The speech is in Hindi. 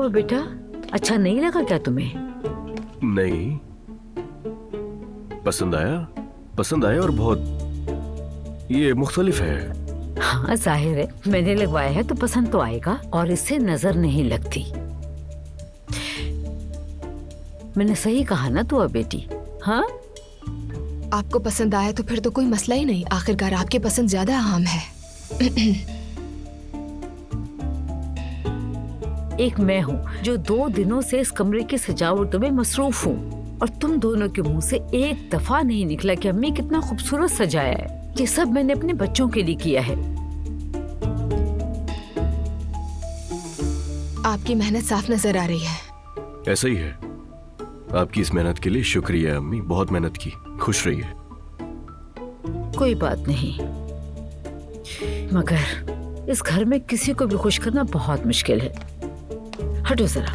हुआ बेटा, अच्छा नहीं लगा क्या तुम्हें? नहीं, पसंद आया और बहुत। ये मुख्तलिफ है। हाँ जाहिर है, मैंने लगवाया है तो पसंद तो आएगा, और इससे नजर नहीं लगती। मैंने सही कहा ना तो बेटी? हाँ, आपको पसंद आया तो फिर तो कोई मसला ही नहीं, आखिरकार आपकी पसंद ज्यादा अहम है। एक मैं हूँ जो 2 दिनों से इस कमरे की सजावटों में मसरूफ हूँ, और तुम दोनों के मुंह से एक दफा नहीं निकला कि अम्मी कितना खूबसूरत सजाया है। ये सब मैंने अपने बच्चों के लिए किया है। आपकी मेहनत साफ नजर आ रही है। ऐसा ही है। आपकी इस मेहनत के लिए शुक्रिया अम्मी, बहुत मेहनत की। खुश रहिए। कोई बात नहीं, मगर इस घर में किसी को भी खुश करना बहुत मुश्किल है। हटो जरा।